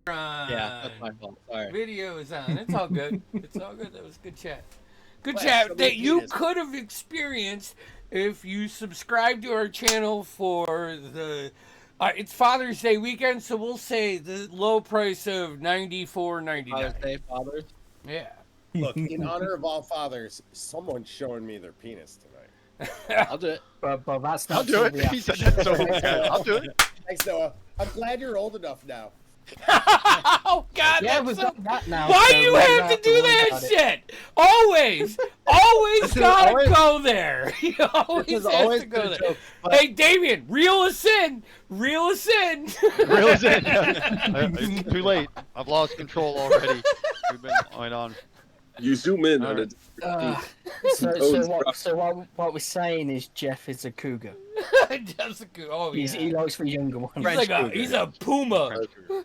Yeah, that's my fault. Sorry. Video is on. It's all good. It's all good. That was good chat. Good Well, chat show me that your you penis. could have experienced if you subscribed to our channel for the. It's Father's Day weekend, so we'll say the low price of $94.99. Father's Day, fathers. Yeah. Look, in honor of all fathers, someone's showing me their penis tonight. I'll do it. But that's not I'll do it. till the He said after that so show. bad. I'll do it. Thanks, Noah. I'm glad you're old enough now. Oh God! Yeah, that's we've so... got that now. Why so do you we have don't to do worry that about it. shit? Always, always gotta always- go there. You always This is have always to go been a there. joke, but- Hey, Damien, reel us in. Reel us in. Reel us in. It's too late. I've lost control already. We've been going on. You zoom in All on right. it. So what we're saying is Jeff is a cougar. Jessica, oh yeah. He likes the younger ones. He's like a, he's a puma. French cougar.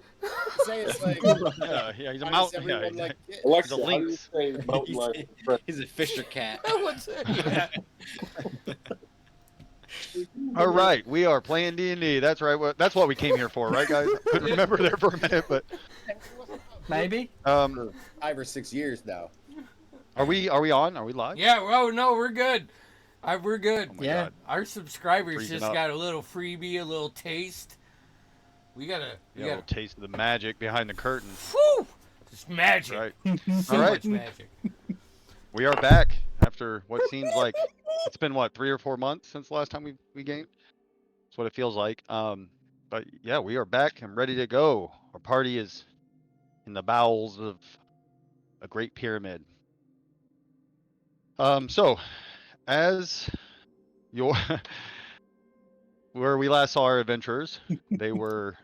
Say it's like, Yeah, he's a why does mountain. Yeah, everyone like it? Alexa, He's a how do you lynx. say mountain lion in French? He's a Fisher cat. What's that? Yeah. All right, we are playing D&D. That's right. That's what we came here for, right, guys? Couldn't remember there for a minute, but Maybe. 5 or 6 years now. are we on? Are we live? Yeah. Oh no, we're good. We're good. Oh my Yeah. God. Our subscribers Freezing just up. got a little freebie, a little taste. We gotta. Yeah, a little taste of the magic behind the curtain. Whew! Just magic. Right. So All right. much magic. We are back after what seems like it's been what 3 or 4 months since the last time we gamed. That's what it feels like. But yeah, we are back and ready to go. Our party is in the bowels of a great pyramid. So as your where we last saw our adventurers, they were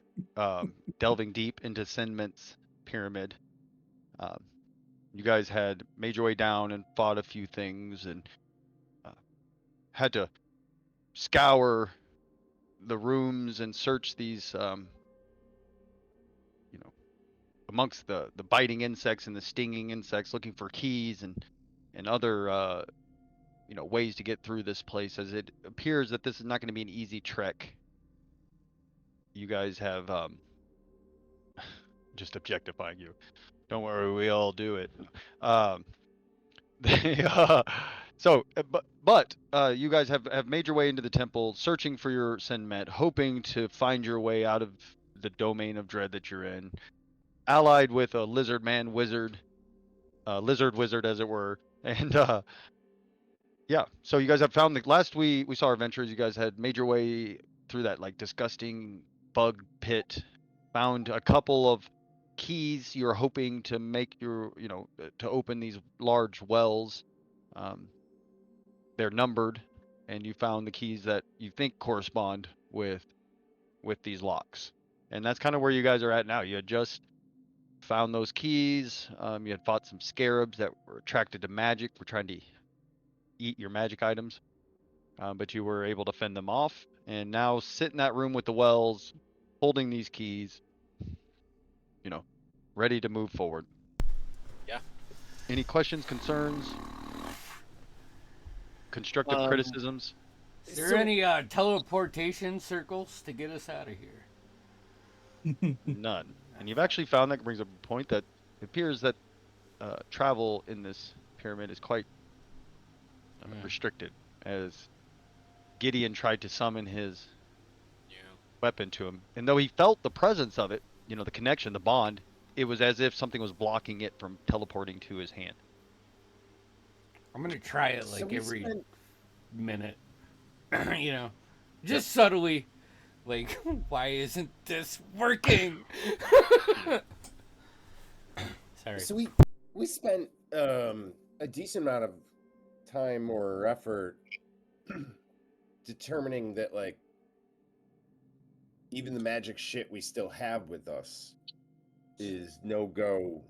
delving deep into Sinment's pyramid. You guys had made your way down and fought a few things and had to scour the rooms and search these, amongst the biting insects and the stinging insects, looking for keys and other, ways to get through this place, as it appears that this is not going to be an easy trek. You guys have, just objectifying you. Don't worry, we all do it. They, but you guys have made your way into the temple, searching for your Sinmet, hoping to find your way out of the domain of dread that you're in, allied with a lizard man wizard, lizard wizard as it were, and yeah. So you guys have found the last we saw our adventures. You guys had made your way through that like disgusting bug pit, found a couple of keys you're hoping to make to open these large wells. They're numbered, and you found the keys that you think correspond with these locks, and that's kind of where you guys are at now. You had just found those keys. You had fought some scarabs that were attracted to magic, were trying to eat your magic items, but you were able to fend them off, and now sit in that room with the wells, holding these keys, ready to move forward. Yeah. Any questions, concerns, constructive criticisms? Is there any teleportation circles to get us out of here? None. And you've actually found that brings up a point that it appears that travel in this pyramid is quite restricted, as Gideon tried to summon his weapon to him, and though he felt the presence of it, the connection, the bond, it was as if something was blocking it from teleporting to his hand. I'm gonna try it So like we every spent- minute. Just subtly. Like, why isn't this working? Sorry. So we spent a decent amount of time or effort determining that, like, even the magic shit we still have with us is no go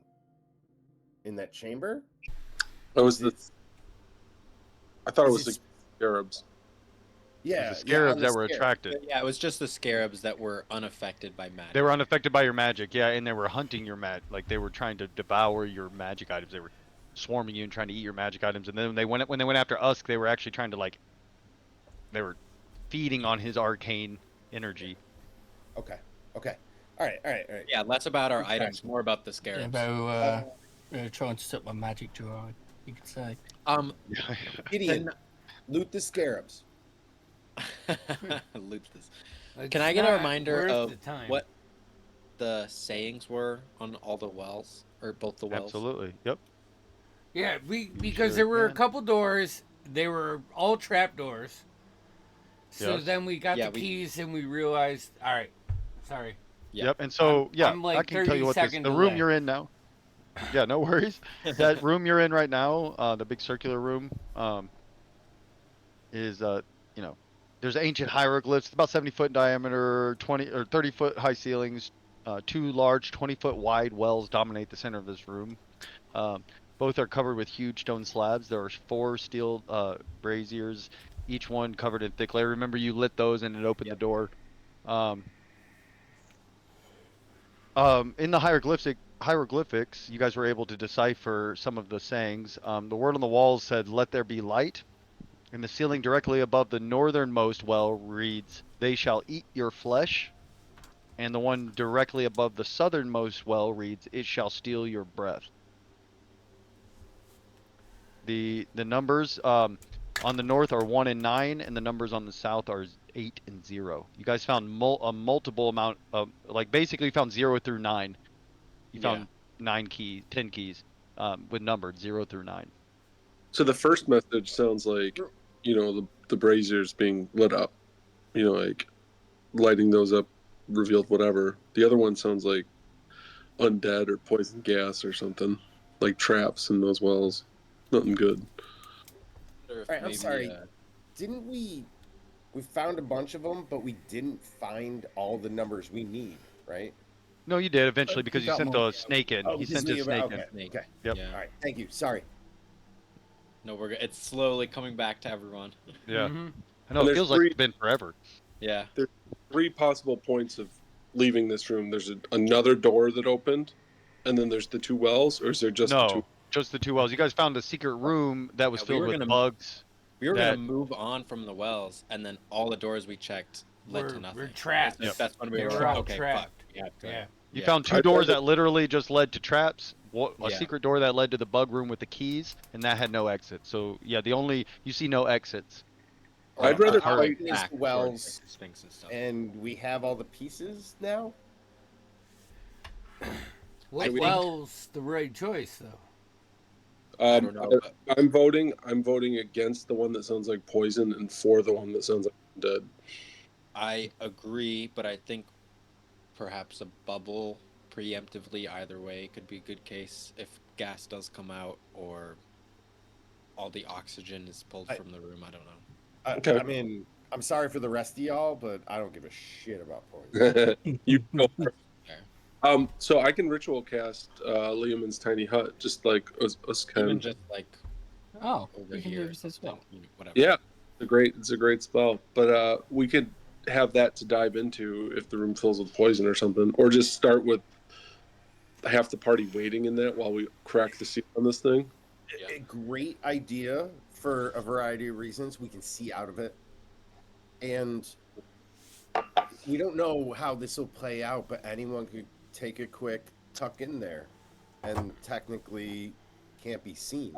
in that chamber. I thought it was Is the it- scarabs. Yeah, The scarabs on that the were scarab. attracted. Yeah, it was just the scarabs that were unaffected by magic. They were unaffected by your magic, yeah, and they were hunting your like they were trying to devour your magic items. They were swarming you and trying to eat your magic items. And then when they went after Usk, they were actually trying to they were feeding on his arcane energy. Okay. All right, all right, all right. Yeah, less about our Okay. items, more about the scarabs. About trying to set my magic jar, you could say. Gideon, loot the scarabs. Loot this. It's Can I get a not reminder worth of the time. what the sayings were on all the wells, or both the wells? Absolutely. Yep. Yeah, because sure there were a can. couple doors. They were all trap doors. So Yes. then we got Yeah, the we- keys and we realized, all right, sorry. Yeah. Yep. And so yeah, I'm like I can tell you 30 what this, second the room delay. you're in now. Yeah, no worries. That room you're in right now, the big circular room, is you know, there's ancient hieroglyphs, about 70-foot in diameter, 20 or 30-foot high ceilings. Two large 20-foot wide wells dominate the center of this room. Both are covered with huge stone slabs. There are 4 steel braziers, each one covered in thick layer. Remember, you lit those and it opened the door. In the hieroglyphics, you guys were able to decipher some of the sayings. The word on the walls said, "Let there be light." And the ceiling directly above the northernmost well reads, "They shall eat your flesh." And the one directly above the southernmost well reads, "It shall steal your breath." The numbers on the north are 1 and 9, and the numbers on the south are 8 and 0. You guys found a multiple amount of, like, basically you found 0 through 9. You found 10 keys with numbered 0 through 9. So the first message sounds like, the braziers being lit up, like lighting those up revealed whatever. The other one sounds like undead or poison gas or something, like traps in those wells. Nothing good. Or if All right, I'm maybe, sorry. Didn't we found a bunch of them, but we didn't find all the numbers we need, right? No, you did eventually because We you got sent more. the snake in. Oh, He because sent his snake in. okay, Snake. okay. Yep. Yeah. All right, thank you. Sorry. No, it's slowly coming back to everyone. Yeah. Mm-hmm. I know And it there's feels like 3 it's been forever. Yeah. there's 3 possible points of leaving this room. There's another door that opened, and then there's the 2 wells, or is there just the 2? No, just the 2 wells. You guys found a secret room that was Yeah, we filled were with gonna- bugs. We were That- gonna move on from the wells, and then all the doors we checked led to nothing. We're trapped. Yep. That's when we They were were all okay. trapped. Fuck. Yeah. Yeah. You Yeah. found 2 I doors tried that literally just led to traps. A Yeah. secret door that led to the bug room with the keys, and that had no exit. So yeah, you see no exits. I'd rather How fight open is back the towards, wells, like, the Sphinx and stuff. and we have all the pieces now. What think- well's the right choice, though? I don't know. But I'm voting against the one that sounds like poison and for the one that sounds like dead. I agree, but I think perhaps a bubble preemptively either way could be a good case if gas does come out or all the oxygen is pulled from the room. I don't know. Okay. I mean, I'm sorry for the rest of y'all, but I don't give a shit about poison. You go first. Fair. So I can ritual cast Liamon's tiny hut, just like us Even can. just like Oh, over we can here do or this as something, well. whatever. Yeah, it's a great spell. But we could have that to dive into if the room fills with poison or something, or just start with half the party waiting in that while we crack the seal on this thing. Yeah. A great idea for a variety of reasons. We can see out of it, and we don't know how this will play out, but anyone could take a quick tuck in there and technically can't be seen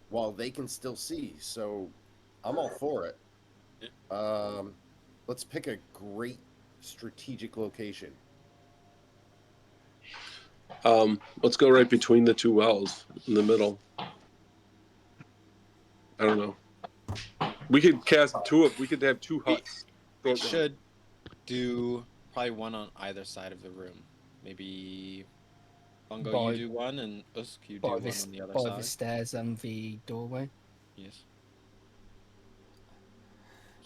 while they can still see. So I'm all for it. Let's pick a great strategic location. Let's go right between the 2 wells in the middle. I don't know. We could we could have 2 huts. We should do probably one on either side of the room. Maybe Bungo, By- you do one, and Usk, you do by one the, on the other by side. the stairs and the doorway. Yes.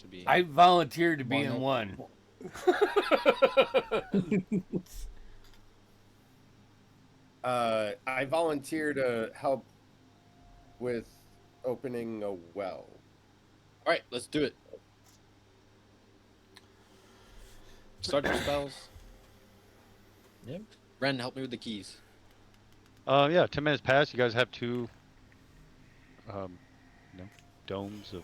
Should be. I volunteered to be Why in not? one. I volunteer to help with opening a well. All right, let's do it. Start your spells. Yep. Ren, help me with the keys. Yeah, 10 minutes pass. You guys have 2 domes of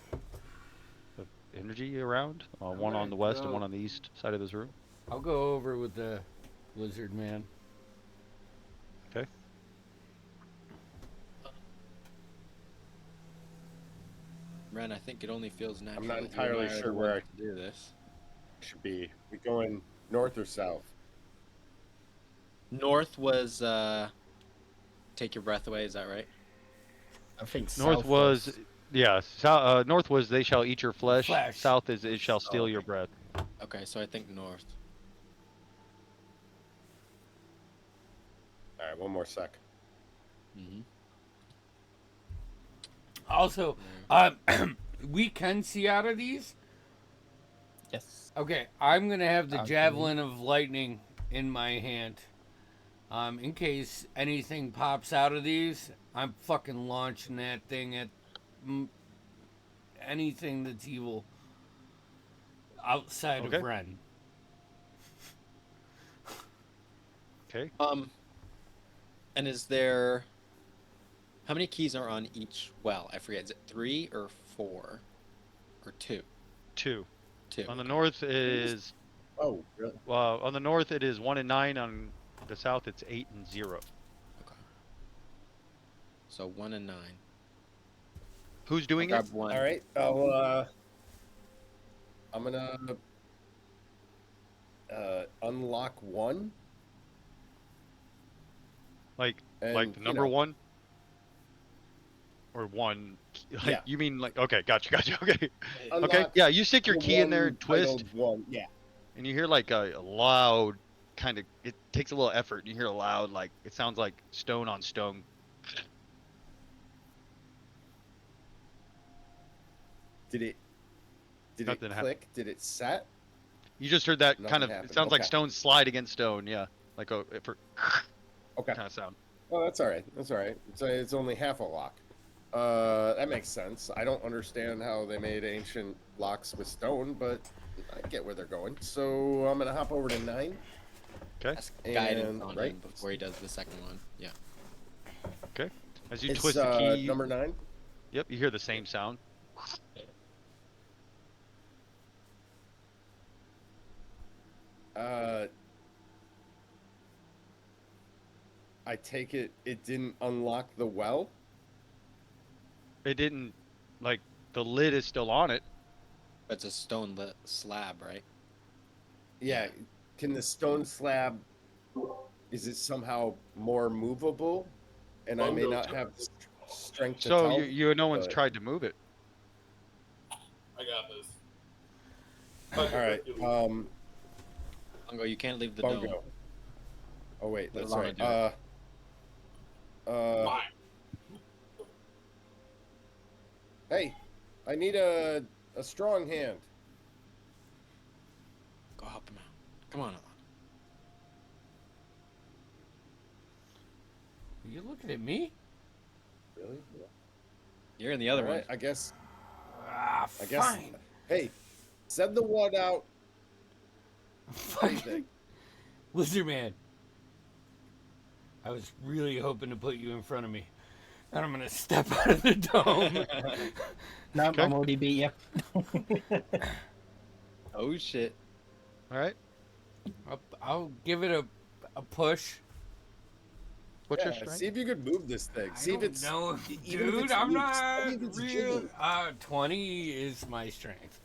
energy around. One on Alright, the west so- and one on the east side of this room. I'll go over with the Lizard Man. Okay. Ren, I think it only feels natural not that you and I entirely are sure the where ones to do this. Should be. We going north or south? North was take your breath away, is that right? I think North south was, yeah. North was they shall eat your flesh. Flesh. South is it shall Oh, steal okay. your breath. Okay, so I think north. All right, one more sec. Mm-hmm. Also, we can see out of these. Yes. Okay, I'm gonna have the Okay. javelin of lightning in my hand. In case anything pops out of these, I'm fucking launching that thing at anything that's evil outside Okay. of Ren. Okay. And is there how many keys are on each well? I forget. Is it 3 or 4 or 2? 2. 2. On the Okay. north is Oh, really? on the north it is 1 and 9. On the south it's 8 and 0. Okay. So 1 and 9. Who's doing Grab it? one. All right. I'm gonna unlock one. Like And, the number 1 or 1? Like Yeah. you mean like okay, gotcha. Okay. Okay. Unlock Yeah, you stick your the key in there, one twist, titled one. Yeah. and you hear like a loud kind of. It takes a little effort. You hear a loud like it sounds like stone on stone. Did it Nothing happened. click? Did it set? You just heard that kind Nothing of. It happened. sounds like Okay. stone slide against stone. Yeah, like a for Okay. kind of sound. Oh, that's all right. That's all right. It's only half a lock. That makes sense. I don't understand how they made ancient locks with stone, but I get where they're going. So I'm gonna hop over to 9. Okay. Ask guidance And on right him before he does the second one. Yeah. Okay. As you it's twist the key, number 9. yep, you hear the same sound. I take it didn't unlock the well. It didn't like the lid is still on it. It's a stone lit slab, right? Yeah. Can the stone slab? Is it somehow more movable? And I may not have the strength to So tell. no one's but- tried to move it. I got this. All right. Bungo, you can't leave the dome. Bungo. Oh wait, Let that's Lana right. do it. Fine. Hey, I need a strong hand. Go help him out. Come on, Alana. Are you looking at me? Really? You're in the other All one. right, I guess. Ah, I guess. fine. Hey, send the one out. Fucking Lizard Man. I was really hoping to put you in front of me. And I'm gonna step out of the dome. No, Okay. I'm already beat you. Oh shit. All right. I'll give it a push. What's your Yeah, strength? see if you could move this thing. See if it's. No, even if dude, it's I'm loose, not see if it's real. jiggy. 20 is my strength.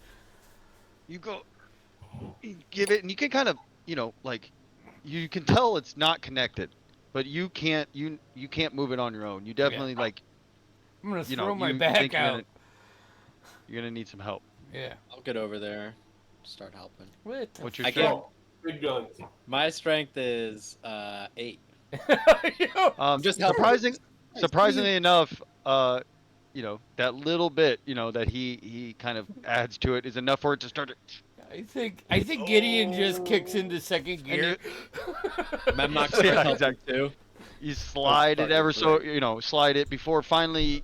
You go, you give it, and you can kind of, like, you can tell it's not connected, but you can't move it on your own. You definitely like, I'm gonna you throw know, my you back think out. you're gonna need some help. Yeah. I'll get over there. Start helping. What the What's your I strength? can't. Oh, big guns. My strength is 8. Just helping. surprisingly enough, that little bit, that he kind of adds to it is enough for it to start to. I think Gideon just kicks into second gear. Memnox Yeah, starts helping exactly. too. You slide it fucking ever so, great. slide it before finally,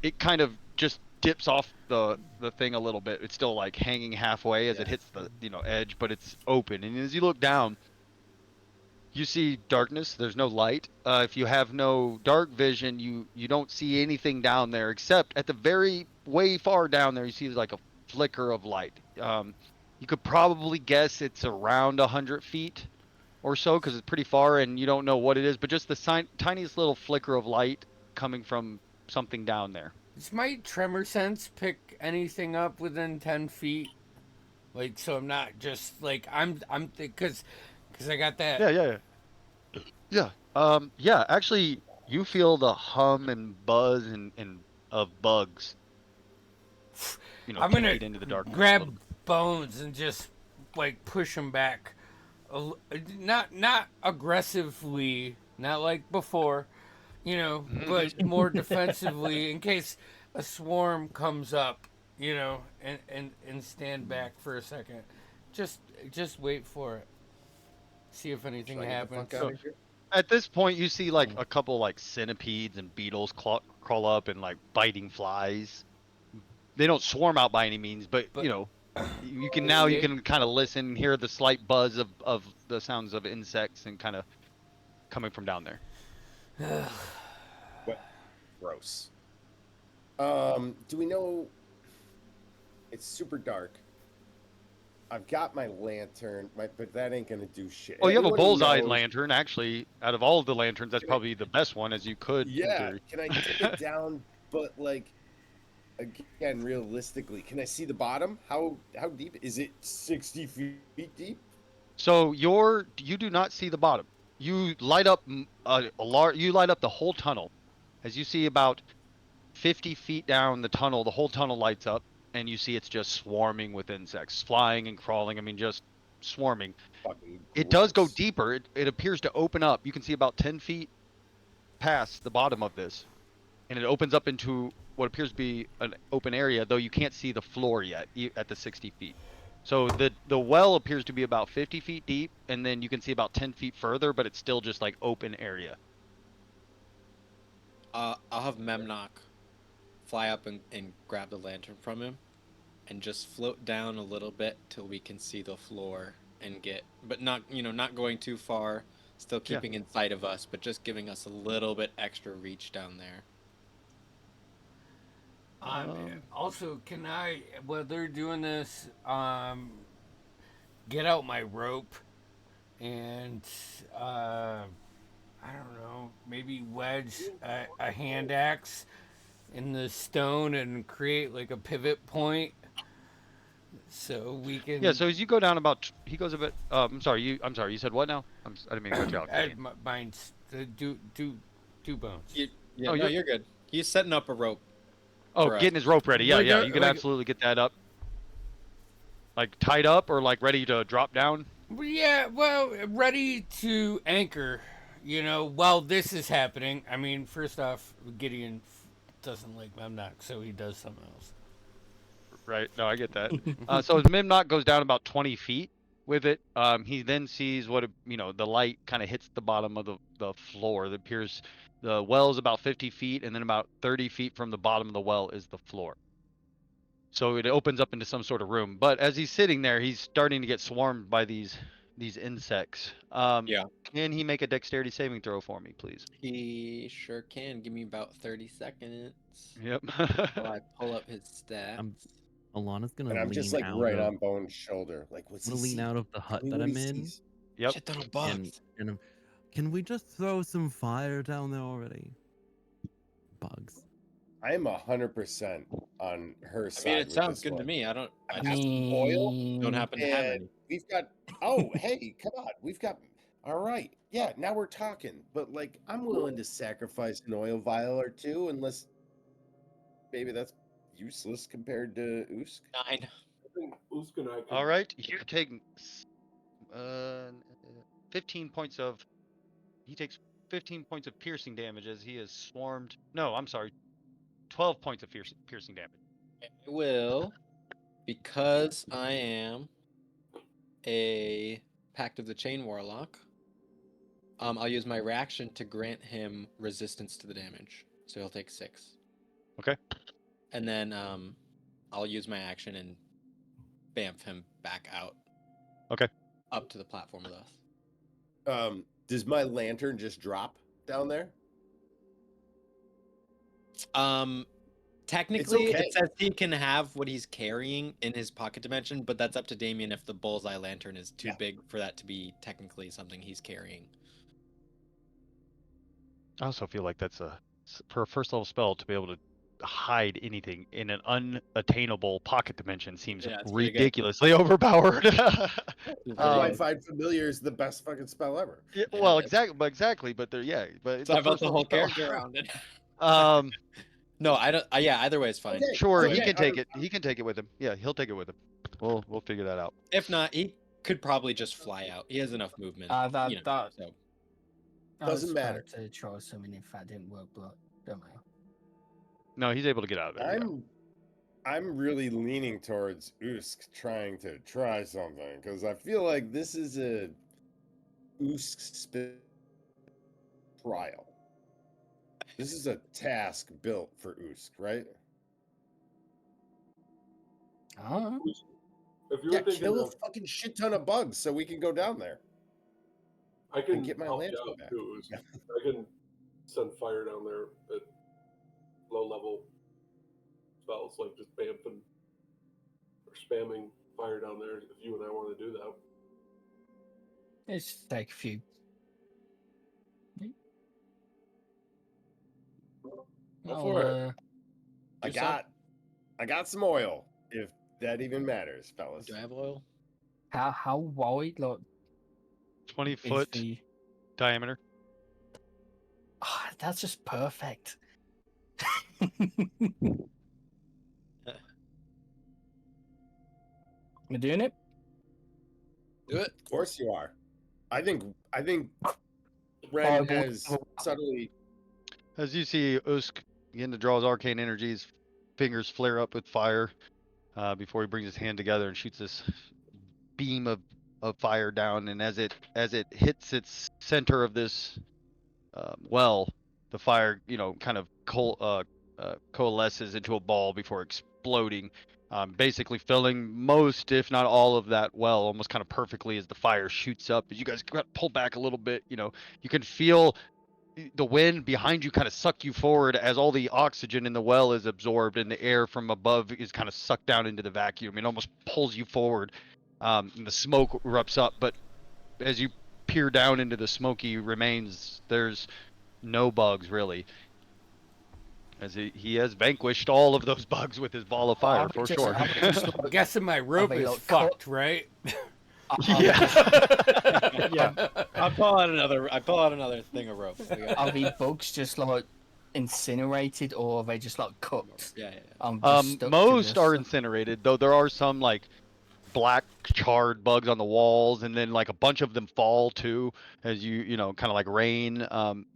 it kind of just dips off the thing a little bit. It's still like hanging halfway as it hits the, edge, but it's open. And as you look down, you see darkness. There's no light. If you have no dark vision, you don't see anything down there except at the very way far down there, you see like a flicker of light. You could probably guess it's around 100 feet. or so because it's pretty far and you don't know what it is, but just the tiniest little flicker of light coming from something down there. Does my tremor sense pick anything up within 10 feet? Like, so I'm not just like because I got that. Yeah, yeah, yeah. Yeah. Yeah, actually you feel the hum and buzz and of bugs, I'm 10 gonna feet into the darkness a little grab bit. Bones and just like push him back, not aggressively, not like before, but more defensively in case a swarm comes up, and stand back for a second. Just just wait for it. See if anything Should I get the fuck happens. out So of here? at this point, you see like a couple like centipedes and beetles crawl up and like biting flies. They don't swarm out by any means, but But you stay. can kind of listen and hear the slight buzz of the sounds of insects and kind of coming from down there. What? Gross. Do we know? It's super dark. I've got my lantern, but that ain't gonna do shit. Oh, you have a Anyone who bullseye knows, lantern. Actually, out of all of the lanterns, that's can I, probably the best one, as you could in yeah, theory. can I take it down? But like, again, realistically, can I see the bottom? How deep is it? 60 feet deep? So you do not see the bottom. You light up you light up the whole tunnel. As you see about 50 feet down the tunnel, the whole tunnel lights up, and you see it's just swarming with insects, flying and crawling. I mean, just swarming. Fucking It does go gross. deeper. It appears to open up. You can see about 10 feet past the bottom of this, and it opens up into what appears to be an open area, though you can't see the floor yet at the 60 feet. So the well appears to be about 50 feet deep, and then you can see about 10 feet further, but it's still just like open area. I'll have Memnock fly up and grab the lantern from him and just float down a little bit till we can see the floor and but not, not going too far, still Yeah. keeping in sight of us, but just giving us a little bit extra reach down there. Also, can I, while they're doing this, get out my rope and I don't know, maybe wedge a hand axe in the stone and create like a pivot point so we Yeah. can. So as you go down about, he goes a bit. I'm sorry. You said what now? I didn't mean to cut you off. Mine's do bones. Yeah, Oh, no, you're good. He's setting up a rope oh, for us. getting his rope ready. Yeah, Like yeah. a, You can like absolutely get that up, like tied up or like ready to drop down. Yeah, well, ready to anchor, while this is happening. I mean, first off, Gideon doesn't like Memnock, so he does something else. Right. No, I get that. So as Mimnock goes down about 20 feet with it, he then sees the light kind of hits the bottom of the floor. It appears the well is about 50 feet, and then about 30 feet from the bottom of the well is the floor. So it opens up into some sort of room. But as he's sitting there, he's starting to get swarmed by these insects. Yeah. Can he make a dexterity saving throw for me, please? He sure can. Give me about 30 seconds Yep. while I pull up his stats. Alana's gonna And I'm just lean like out right of on Bone's shoulder. Like, what's I'm he gonna lean see? out of the Tell hut me that what he I'm in. sees. Yep. Shit ton of And, bugs. and can we just throw some fire down there already? Bugs. I am 100% on her I side. mean, it with sounds this good to one. me. I I've got some oil, don't happen to have and any. we've got. Oh, hey, come on. We've got. All right. Yeah, now we're talking. But like, I'm willing to sacrifice an oil vial or two, unless maybe that's useless compared to Usk. 9. I think Usk and I can. All right. You've taken uh, 15 points of. He takes 15 points of piercing damage as he is swarmed. No, I'm sorry. 12 points of piercing damage. I will, because I am a Pact of the Chain Warlock, I'll use my reaction to grant him resistance to the damage. So he'll take 6. Okay. And then I'll use my action and bamf him back out. Okay. Up to the platform with us. Does my lantern just drop down there? Technically, okay. it says he can have what he's carrying in his pocket dimension, but that's up to Damien if the bullseye lantern is too Yeah. big for that to be technically something he's carrying. I also feel like that's for a first level spell to be able to hide anything in an unattainable pocket dimension seems Yeah, it's pretty good. ridiculously overpowered. It's That's why pretty good. Find Familiar is the best fucking spell ever. Yeah, Yeah, well, it's- exactly, but but it's So a I built first the level whole spell. character around it. Um, No, I don't. Yeah, either way is fine. Okay. sure, he Okay, can take it. He can take it with him. Yeah, he'll take it with him. We'll figure that out. If not, he could probably just fly out. He has enough movement. That, you know, that so I was Doesn't matter. about to try something if that didn't work, but don't matter. No, he's able to get out of there. Yeah. I'm really leaning towards Usk trying to try something because I feel like this is a Usk trial. This is a task built for Usk, right? Ah, If you're Yeah, thinking kill a of, fucking shit ton of bugs so we can go down there. I can get my help you lantern out back. too. I can send fire down there at low level spells, like just bamfing or spamming fire down there if you and I want to do that. let's take a few. Go for it. I Do some. got some oil, if that even matters, fellas. Do I have oil? How wide, like, 20-foot is the? diameter. That's just perfect. We're doing it. Do it. Of course you are. I think I Ren will- has subtly As you see, Usk begin to draw his arcane energies, fingers flare up with fire before he brings his hand together and shoots this beam of fire down. And as it hits its center of this well, the fire, kind of coalesces into a ball before exploding, basically filling most, if not all, of that well almost kind of perfectly as the fire shoots up. As you guys pull back a little bit, you can feel the wind behind you kind of suck you forward as all the oxygen in the well is absorbed and the air from above is kind of sucked down into the vacuum. It almost pulls you forward, and the smoke erupts up. But as you peer down into the smoky remains, there's no bugs really, as he has vanquished all of those bugs with his ball of fire for sure. I'm guessing my rope they is got fucked, right? Yeah. I pull out another thing of rope. We got- Are the bugs just like incinerated, or are they just like cooked? Yeah. Just stuck to Most this. are incinerated, though there are some like black charred bugs on the walls, and then like a bunch of them fall too, as kind of like rain.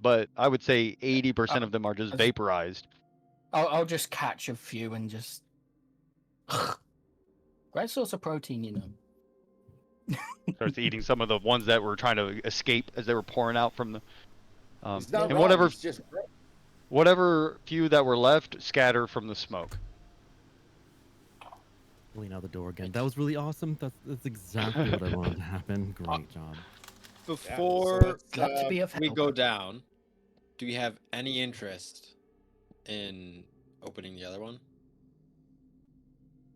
But I would say 80% of them are just vaporized. I'll just catch a few and just. Great source of protein, Starts eating some of the ones that were trying to escape as they were pouring out from the. it's not And wrong, whatever it's just whatever few that were left scatter from the smoke. Lean out the door again. That was really awesome. That's exactly what I wanted to happen. Great job. Before let's, Glad to be of we help. go down, do you have any interest in opening the other one?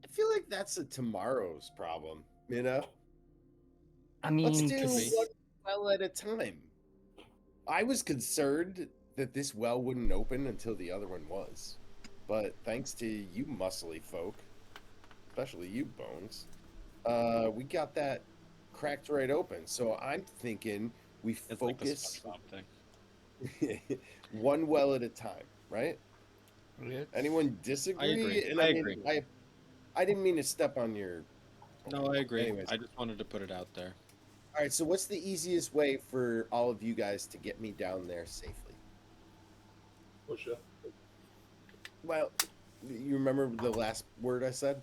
I feel like that's a tomorrow's problem, I Let's mean, do 'cause- one well at a time. I was concerned that this well wouldn't open until the other one was. But thanks to you muscly folk, especially you, Bones, we got that cracked right open. So I'm thinking we It's like the focus SpongeBob thing. one well at a time, right? Anyone disagree? agree. And I mean, agree. I didn't mean to step on your... No, I agree. Anyways. I just wanted to put it out there. All right, so what's the easiest way for all of you guys to get me down there safely? Push it. Well, you remember the last word I said?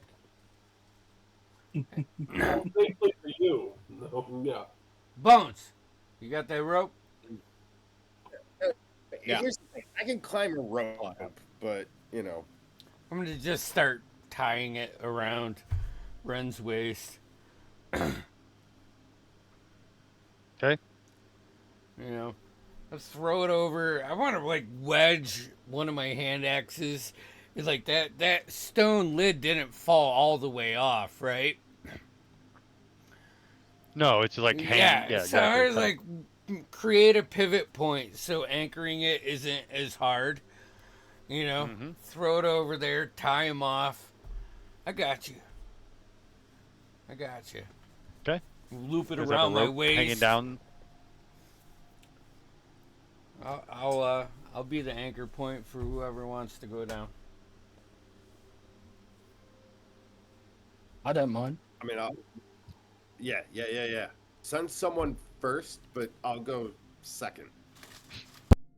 Safely for you. No, yeah. Bones, you got that rope? Yeah. Here's the thing. I can climb a rope, but, I'm gonna just start tying it around Ren's waist. Okay. Let's throw it over. I want to like wedge one of my hand axes It's like that stone lid didn't fall all the way off, right? No, it's like hanging. Yeah. Yeah, So exactly. I was like, create a pivot point so anchoring it isn't as hard. You know, Mm-hmm. throw it over there, tie him off. I got you. I got you. Okay. Loop it You guys have a around my rope hanging waist. down. I'll be the anchor point for whoever wants to go down. I don't mind. I mean, yeah. Send someone first, but I'll go second.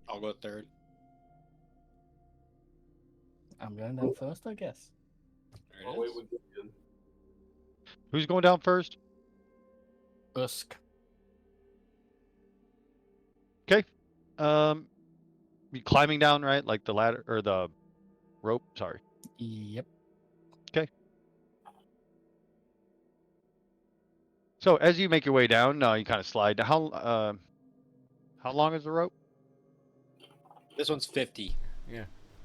I'll go third. I'm going down first, I guess. There I'll it wait is. with you. Who's going down first? Usk. Okay. You climbing down, right? Like the ladder or the rope. Sorry. Yep. So as you make your way down, you kind of slide. How long is the rope? This one's 50.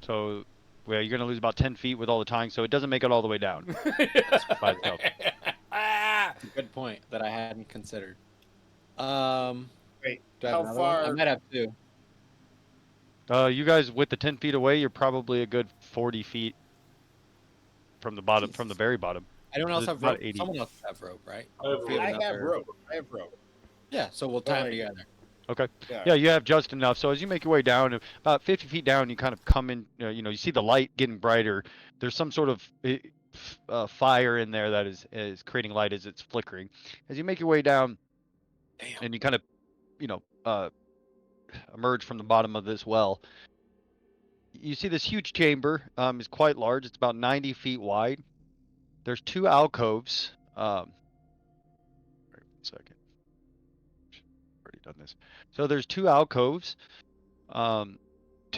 So, well, you're gonna lose about 10 feet with all the tying, so it doesn't make it all the way down by itself. Good point that I hadn't considered. Wait, Do I have how another one? I far? might have two. You guys, with the 10 feet away, you're probably a good 40 feet from the bottom, from the Jesus. very bottom. Anyone else It's have about rope? 80. Someone else have rope, right? I have If we rope. I have another- rope. I have rope. Yeah, so we'll tie them Like- together. Okay. Yeah. Yeah, you have just enough. So as you make your way down, about 50 feet down, you kind of come in. You see the light getting brighter. There's some sort of fire in there that is creating light as it's flickering. As you make your way down, Damn. and you kind of, emerge from the bottom of this well, you see this huge chamber. Is quite large. It's about 90 feet wide. There's two alcoves. Wait a second. Already done this. So there's two alcoves. To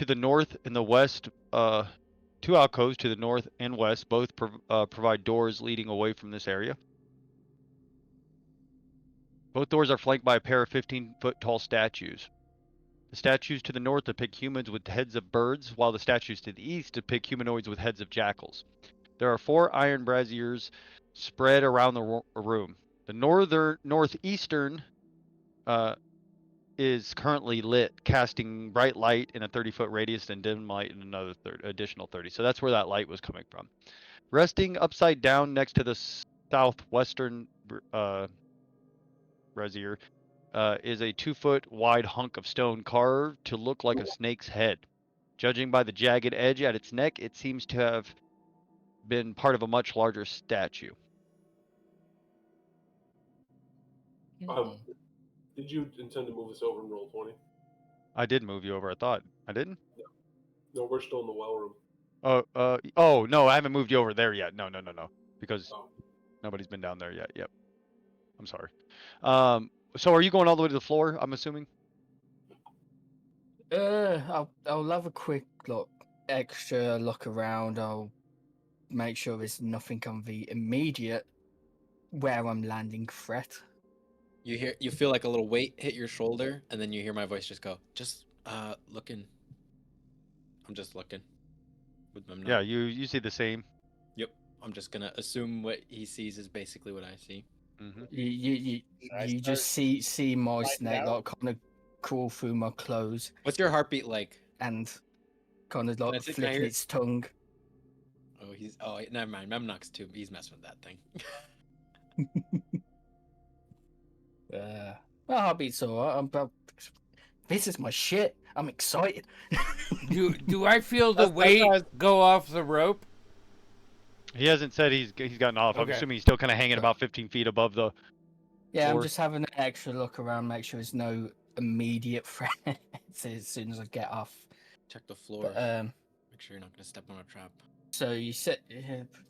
the north and the west, two alcoves to the north and west, both provide doors leading away from this area. Both doors are flanked by a pair of 15-foot tall statues. The statues to the north depict humans with heads of birds, while the statues to the east depict humanoids with heads of jackals. There are 4 iron braziers spread around the room. The northeastern is currently lit, casting bright light in a 30-foot radius and dim light in another additional 30. So that's where that light was coming from. Resting upside down next to the southwestern brazier is a 2-foot wide hunk of stone carved to look like a snake's head. Judging by the jagged edge at its neck, it seems to have been part of a much larger statue. Did you intend to move us over and roll 20? I did move you over, I thought. I didn't? No, we're still in the well room. Oh, no, I haven't moved you over there yet. No. Because Oh. nobody's been down there yet. Yep. I'm sorry. So are you going all the way to the floor, I'm assuming? I'll have a quick extra look around. I'll make sure there's nothing on the immediate where I'm landing threat. You feel like a little weight hit your shoulder, and then you hear my voice just go, just looking. I'm just looking. With my Yeah, you see the same. Yep. I'm just gonna assume what he sees is basically what I see. Mm-hmm. You just see my snake out? kind of crawl through my clothes What's your heartbeat like? and kind of I like think I flicking hear- its tongue. Oh, never mind. Memnox too. He's messing with that thing. My heartbeat's alright. This is my shit. I'm excited. Do I feel the That's what I weight was- go off the rope? He hasn't said he's gotten off. I'm Okay. assuming he's still kind of hanging about 15 feet above the. Yeah, I'm Floor. just having an extra look around, make sure there's no immediate threat as soon as I get off. Check the floor. But Make sure you're not gonna step on a trap. so you said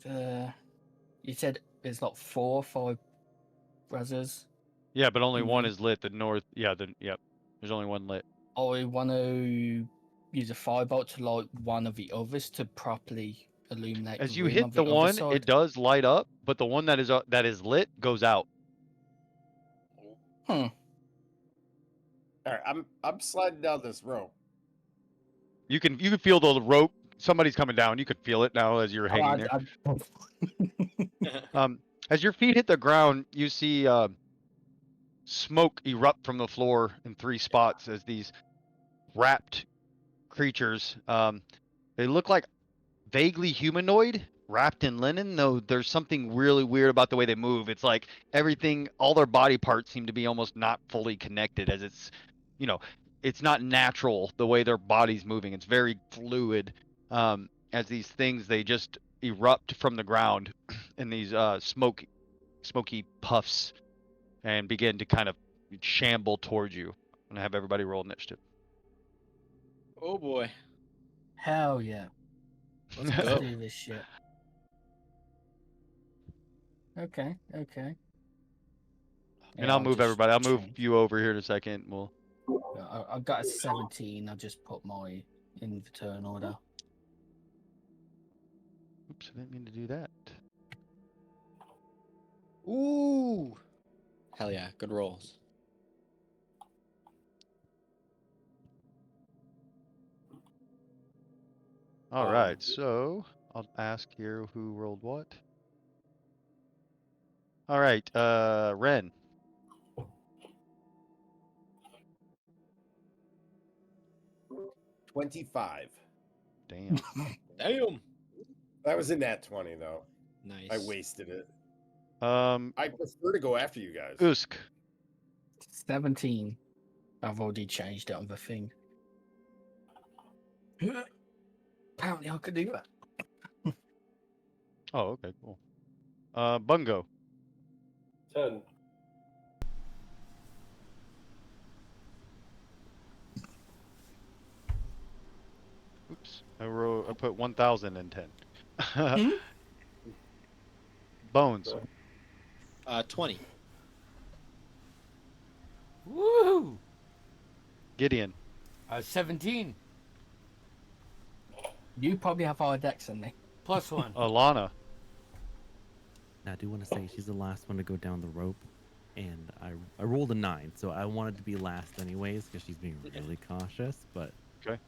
there's like 4 or 5 braziers. Yeah, but only one Mhm. is lit. The north. Yeah. Yep. There's only one lit. I want to use a firebolt to light one of the others to properly illuminate. As the you room hit on the other one, side. it does light up, but the one that is lit goes out. All right, I'm sliding down this rope. You can feel the rope somebody's coming down. You could feel it now as you're hanging there. As your feet hit the ground, you see smoke erupt from the floor in 3 spots as these wrapped creatures. They look like vaguely humanoid, wrapped in linen, though there's something really weird about the way they move. It's like everything, all their body parts seem to be almost not fully connected, as it's, it's not natural the way their body's moving. It's very fluid. As these things, they just erupt from the ground in these smoky puffs and begin to kind of shamble towards you. I'm gonna have everybody roll initiative. Oh boy. Hell yeah. Let's Let's go. do this shit. Okay. And Yeah, I'll move just everybody. I'll move change. you over here in a second. We'll. I got a 17. I'll just put my in return order. Oops, I didn't mean to do that. Ooh. Hell yeah, good rolls. All right, so I'll ask here who rolled what. All right, Ren. 25. Damn. Damn. That was a nat 20 though. Nice. I wasted it. Um, I prefer to go after you guys. Usk. 17. I've already changed it on the thing. Apparently I could do that. Oh, okay, cool. Bungo. 10. Oops, I put 1,010. Bones. 20. Woohoo! Gideon. 17 You probably have higher decks than me. plus 1. Alana. Now, I do want to say she's the last one to go down the rope, and I rolled a 9, so I wanted to be last anyways because she's being really cautious. But Okay.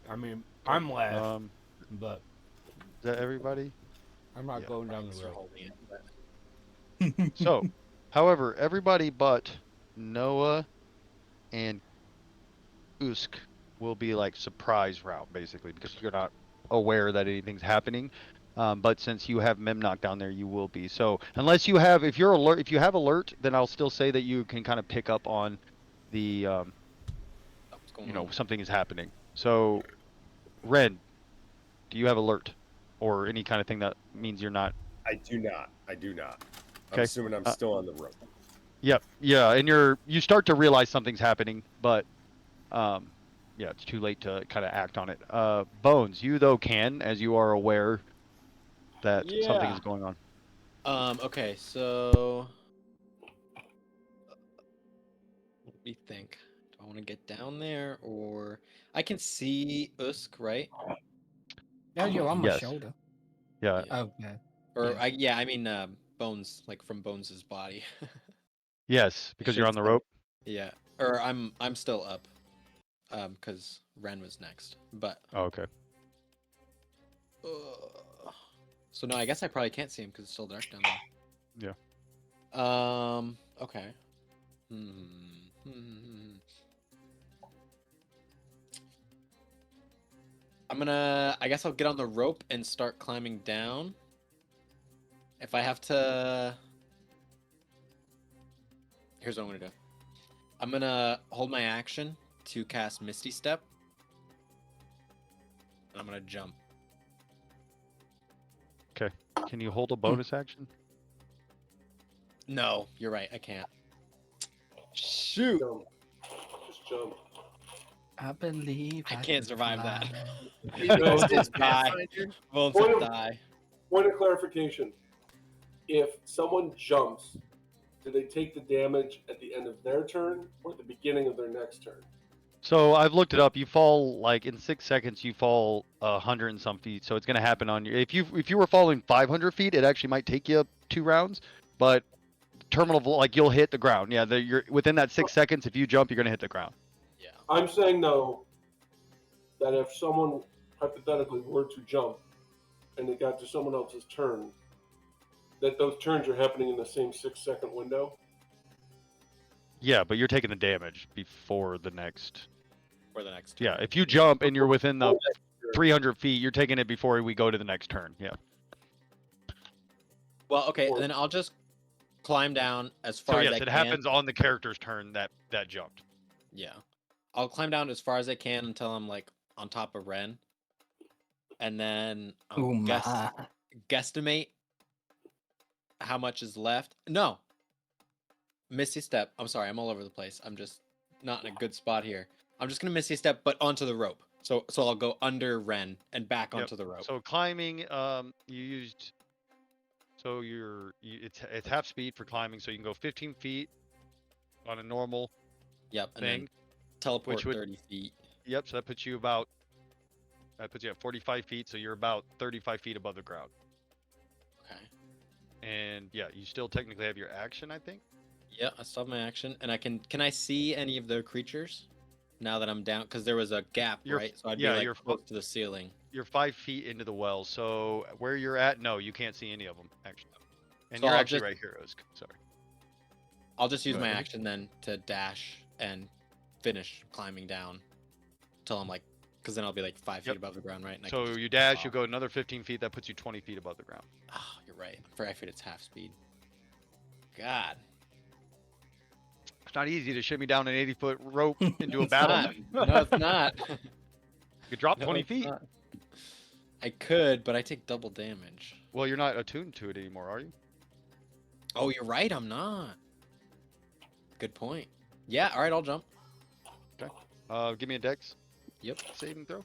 I mean, I'm last, but Is that everybody? I'm not Yeah. going down the Thanks for road. holding it, but- So, however, everybody but Noah and Usk will be like surprise route basically because you're not aware that anything's happening. But since you have Memnock down there, you will be. So unless you have, if you have alert, then I'll still say that you can kind of pick up on the, What's going on? something is happening. So, Ren, do you have alert or any kind of thing that means you're not? I do not. I'm Okay. assuming I'm still on the rope. Yep. Yeah, and you start to realize something's happening, but yeah, it's too late to kind of act on it. Bones, you though can, as you are aware that something Yeah. is going on. Okay, so let me think. Do I want to get down there or I can see Usk, right? No, you're on my Yes. shoulder. Yeah. Oh, yeah. Or Yeah. I mean Bones, like from Bones's body. Yes, because you're on the rope. Yeah. Or I'm still up. Because Ren was next. But Oh, okay. so no, I guess I probably can't see him because it's still dark down there. Yeah. Okay. I guess I'll get on the rope and start climbing down. If I have to, here's what I'm gonna do. I'm gonna hold my action to cast Misty Step. I'm gonna jump. Okay. Can you hold a bonus action? No, you're right. I can't. Shoot. Jump. Just jump. I believe I I can't can survive that. fly. Bones will die. Pathfinder? Bones will Point of- die. Point of clarification. If someone jumps, do they take the damage at the end of their turn or at the beginning of their next turn? So I've looked it up. You fall like in 6 seconds. You fall 100 and some feet. So it's gonna happen on you. If you were falling 500 feet, it actually might take you 2 rounds. But terminal, like you'll hit the ground. Yeah, you're within that 6 seconds. If you jump, you're gonna hit the ground. Yeah. I'm saying though that if someone hypothetically were to jump and it got to someone else's turn, that those turns are happening in the same 6-second window. Yeah, but you're taking the damage before the next. For the next Yeah, turn. if you jump and you're within the Turn. 300 feet, you're taking it before we go to the next turn. Yeah. Well, okay, Or- then I'll just climb down as So far as yes, I it can. happens on the character's turn that jumped. Yeah. I'll climb down as far as I can until I'm like on top of Ren. And then I'll Oh my. guesstimate how much is left. No. Misty Step. I'm sorry, I'm all over the place. I'm just not in a good spot here. I'm just gonna Misty Step, but onto the rope. So I'll go under Ren and back Yep. onto the rope. So climbing, you used. So it's half speed for climbing, so you can go 15 feet on a normal Yep, and thing. then teleport which would- 30 feet. Yep. So that puts you at 45 feet. So you're about 35 feet above the ground. Okay. And yeah, you still technically have your action, I think. Yeah, I still have my action, and can I see any of the creatures now that I'm down? Because there was a gap, You're- right? So I'd yeah, be like you're close to the ceiling. You're 5 feet into the well, so where you're at, no, you can't see any of them actually. And So you're I'll actually just- right here, Usk. Sorry. I'll just use Go my ahead. action then to dash and finish climbing down till I'm like, because then I'll be like 5 feet Yep. above the ground, right? And I can So just you dash, you off. go another 15 feet. That puts you 20 feet above the ground. Oh, you're right. I forget it's half speed. God. It's not easy to shimmy down an 80-foot rope into a It's battle. not. No, it's not. You could drop No, 20 it's feet. not. I could, but I take double damage. Well, you're not attuned to it anymore, are you? Oh, you're right. I'm not. Good point. Yeah. All right. I'll jump. Give me a dex Yep. saving throw.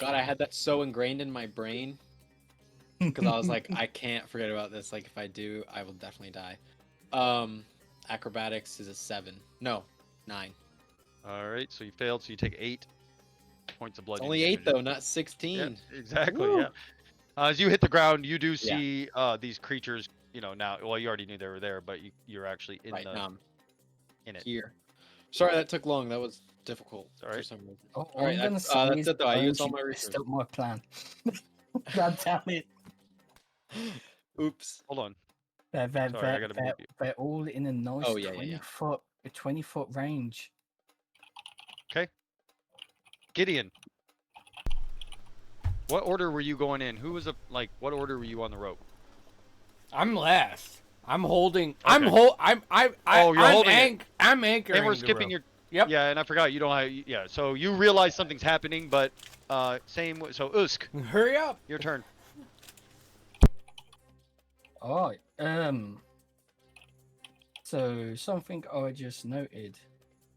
God, I had that so ingrained in my brain because I was like, I can't forget about this. Like, if I do, I will definitely die. Acrobatics is a 7. No, 9. All right, so you failed, so you take 8 points of It's bludgeoning only 8 damage. though, not 16. Yeah, exactly. Woo. Yeah. As you hit the ground, you do Yeah. see these creatures. You know now. Well, you already knew they were there, but you're actually in Right the now I'm in it. here. Sorry that took long. That was difficult It's all right. for some reason. Oh, All right, I'm gonna that's say is it though. I Bones, used all you my messed resources. up my plan. God damn it. Oops. Hold on. They're, they're, Sorry, I they're, gotta they're, move you. they're all in a nice Oh, yeah, 20 yeah. foot a 20-foot range. Gideon. What order were you going in? Who was what order were you on the rope? I'm last. I'm holding. Okay. I'm Oh, you're holding it. I'm anchoring. And we're the skipping rope. your. Yep. Yeah, and I forgot you don't have. Yeah, so you realize something's happening, but so Usk, Hurry up. your turn. Alright, so something I just noted.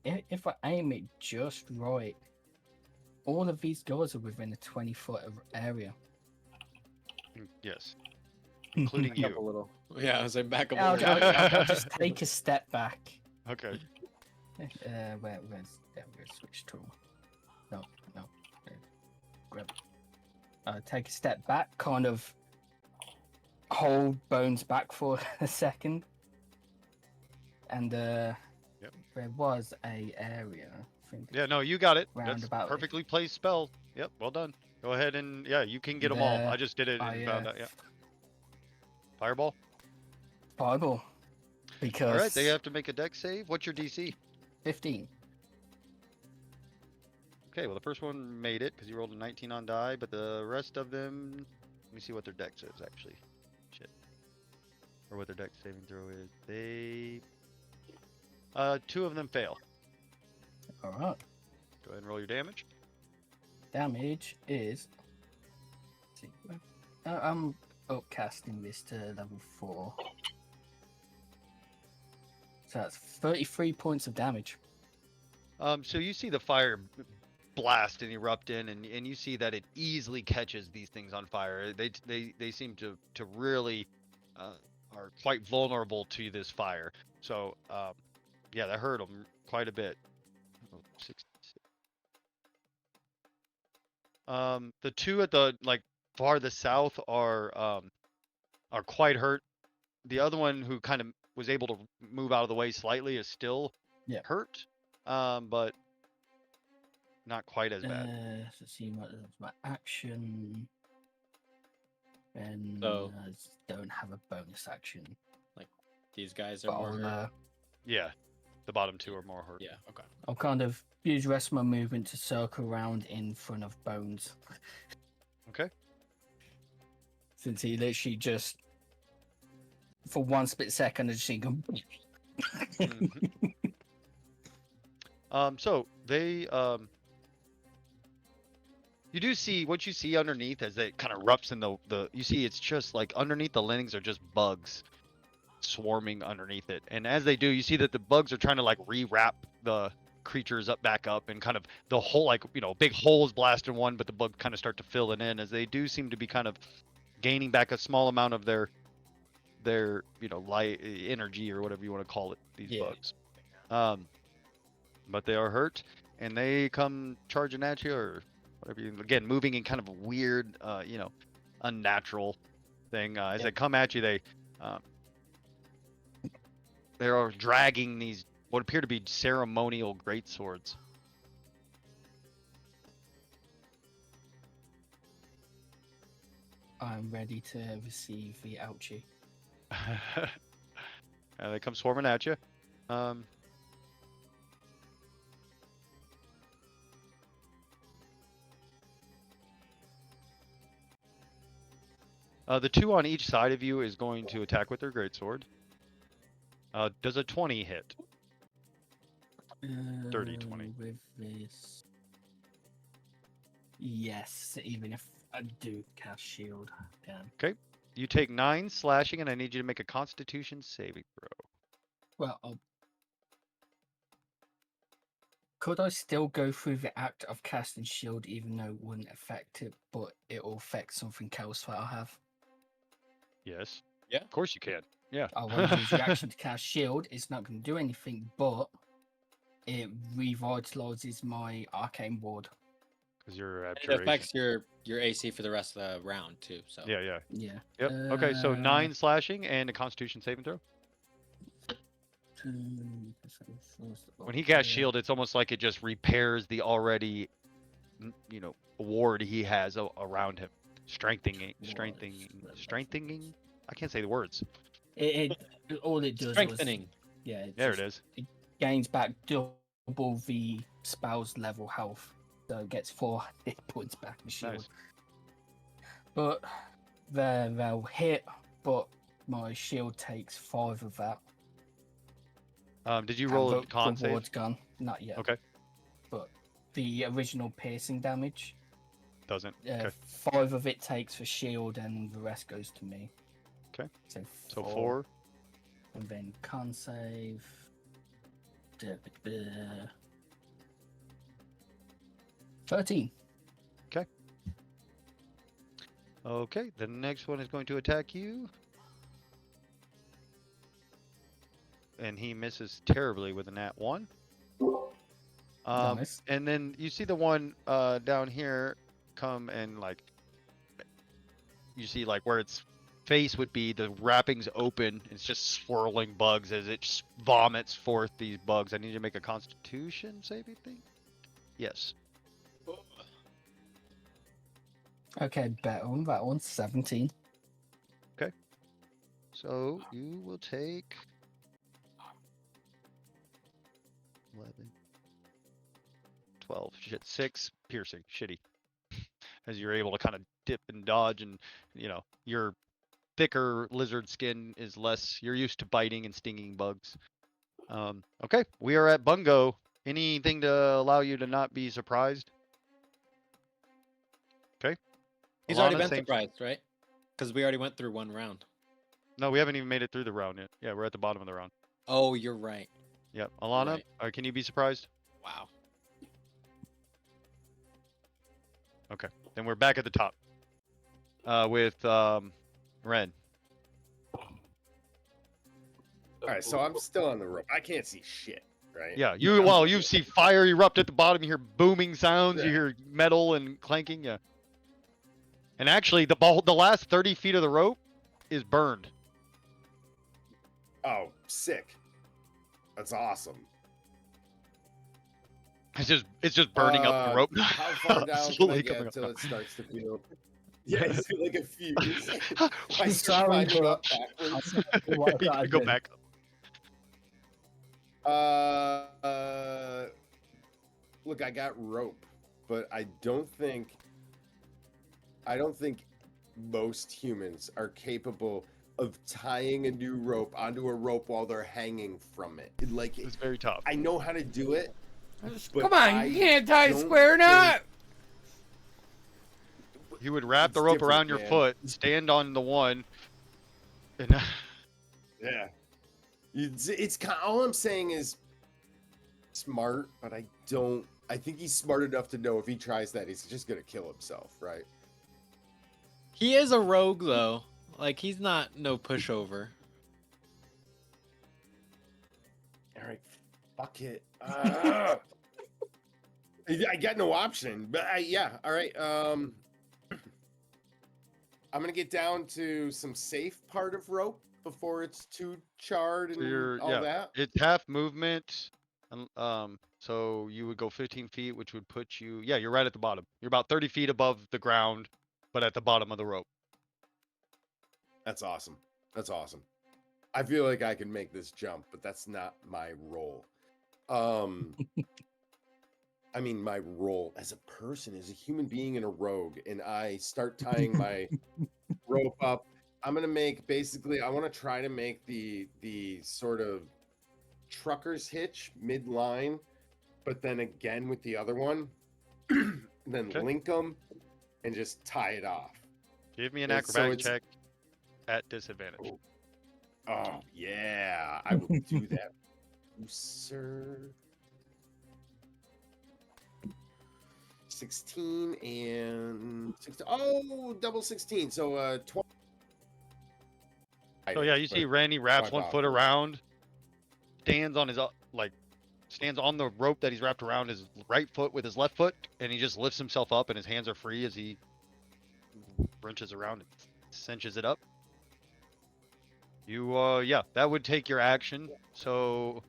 If I aim it just right, all of these guys are within a 20-foot area. Yes, including Back up a you. little. Yeah, I was like back up. I'll, a little. I'll just take a step back. Okay. Where's switch tool? No. Grab. Take a step back, kind of hold Bones back for a second, and there was a area. I think Yeah, no, you got it. That's Roundabout. perfectly placed spell. Yep, well done. Go ahead and you can get them all. There I just did it and found out. Yeah. Fireball. Fireball. Because All right, they have to make a dex save. What's your DC? 15. Okay, well the first one made it because you rolled a 19 on die, but the rest of them, let me see what their dex is actually. Shit. Or what their dex saving throw is. They, 2 of them fail. All right. Go ahead and roll your damage. Damage is. Let's see. I'm upcasting this to level 4. So that's 33 points of damage. So you see the fire blast and erupt in, and you see that it easily catches these things on fire. They seem to really are quite vulnerable to this fire. So yeah, that hurt them quite a bit. Oh, 66. The 2 at the farthest south are quite hurt. The other one who kind of was able to move out of the way slightly is still hurt. But Not quite as bad. Let's see my action. And So- I don't have a bonus action. These guys are But more. Yeah, the bottom two are more hurt. Yeah. Okay. I'll kind of use the rest of my movement to circle around in front of Bones. Okay. Since he literally just, for one split second, I just see him. So they you do see what you see underneath as it kind of erupts in the you see it's just like underneath the linings are just bugs swarming underneath it, and as they do, you see that the bugs are trying to like rewrap the creatures back up, and kind of the whole, like, big holes blasted one, but the bugs kind of start to fill it in as they do seem to be kind of gaining back a small amount of their light energy or whatever you want to call it, these bugs. But they are hurt, and they come charging at you, or whatever again, moving in kind of a weird, unnatural thing. As they come at you, they are dragging these what appear to be ceremonial greatswords. I'm ready to receive the ouchie. And they come swarming at you. The two on each side of you is going to attack with their greatsword. Does a 20 hit? Dirty 20. With this. Yes, even if I do cast shield. Again. You take 9 slashing, and I need you to make a Constitution saving throw. Well, could I still go through the act of casting shield even though it wouldn't affect it, but it will affect something else that I have? Yes. Yeah. Of course you can. Yeah. I want to use reaction to cast shield. It's not going to do anything, but it revitalizes my arcane ward. Because you're It abjuration. affects your AC for the rest of the round too. So Yeah. Yeah. Yep. Okay, so 9 slashing and a Constitution saving throw. When he casts shield, it's almost like it just repairs the already, ward he has around him, strengthening. I can't say the words. It all it does strengthening. Was, There it is. It gains back double the spell's level health, so it gets 4 hit points back in shield. Nice. But they'll hit, but my shield takes 5 of that. Did you roll a con save? Ward's gone. Not yet. Okay. But the original piercing damage, Doesn't. Okay. 5 of it takes for shield, and the rest goes to me. Okay. So 4. And then con save. 13. Okay, the next one is going to attack you. And he misses terribly with a nat 1. Nice. And then you see the one down here come and, like, you see, like, where its face would be, the wrappings open. It's just swirling bugs as it vomits forth these bugs. I need you to make a Constitution saving thing. Yes. Okay, better on that one. 17. So you will take 11, 12, shit, 6 piercing, shitty. As you're able to kind of dip and dodge, and your thicker lizard skin is less. You're used to biting and stinging bugs. Okay, we are at Bungo. Anything to allow you to not be surprised? Okay. He's already Alana, been same- surprised, right? Because we already went through one round. No, we haven't even made it through the round yet. Yeah, we're at the bottom of the round. Oh, you're right. Yep. Alana, Right. can you be surprised? Wow. Okay. Then we're back at the top. With Ren. All right, so I'm still on the rope. I can't see shit, right? Yeah, you see fire erupt at the bottom. You hear booming sounds. Yeah. You hear metal and clanking. Yeah. And actually, the last 30 feet of the rope is burned. Oh, sick. That's awesome. It's just burning up the rope. How far down can I Slowly coming get up till now. it starts to feel? Yeah, it's like a fuse. I I'm start sorry, climbing but up backwards. what You I gotta go do. back. Look, I got rope, but I don't think most humans are capable of tying a new rope onto a rope while they're hanging from it. Like, It's very tough. I know how to do it. But Come on, I you can't tie a don't square knot. You would wrap the It's rope different, around your man. foot, stand on the one, and Yeah. All I'm saying is smart, but I think he's smart enough to know if he tries that, he's just gonna kill himself, right? He is a rogue though. Like he's not no pushover. All right, fuck it. I got no option, but yeah. All right. I'm gonna get down to some safe part of rope before it's too charred and you're all that. it's half movement. So you would go 15 feet, which would put you. Yeah, you're right at the bottom. You're about 30 feet above the ground, but at the bottom of the rope. That's awesome. That's awesome. I feel like I can make this jump, but that's not my role. I mean, my role as a person, as a human being and a rogue, and I start tying my rope up. I'm gonna make basically. I want to try to make the sort of trucker's hitch mid-line, but then again with the other one, then Okay. link them and just tie it off. Give me an And so acrobatic it's- check at disadvantage. Oh yeah, I will do that, sir. 16 and 16. Oh, double 16. So 20. So yeah, you see Randy wraps swipe one off. foot around, stands on his stands on the rope that he's wrapped around his right foot with his left foot, and he just lifts himself up, and his hands are free as he wrenches around and cinches it up. You yeah, that would take your action. So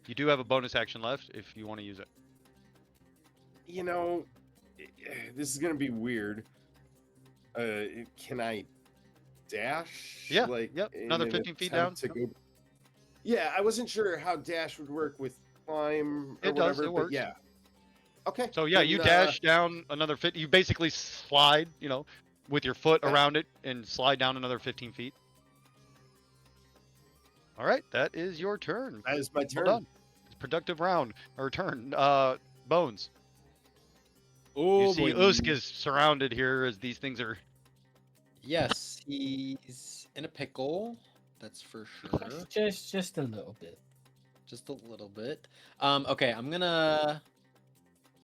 you do have a bonus action left if you want to use it. You know, this is gonna be weird. Can I dash? Yeah, Like, yep, in another an 15 feet attempt down. to go- Yeah, I wasn't sure how dash would work with climb or It does, whatever, it but works. yeah. Okay. So yeah, then, you dash down another 50. You basically slide, with your foot Okay. around it and slide down another 15 feet. All right, that is your turn. That is my Well turn. done. It's a productive round or turn. Bones. Oh You see, boy. Usk is surrounded here as these things are. Yes, he's in a pickle. That's for sure. Just a little bit. Just a little bit. Okay, I'm gonna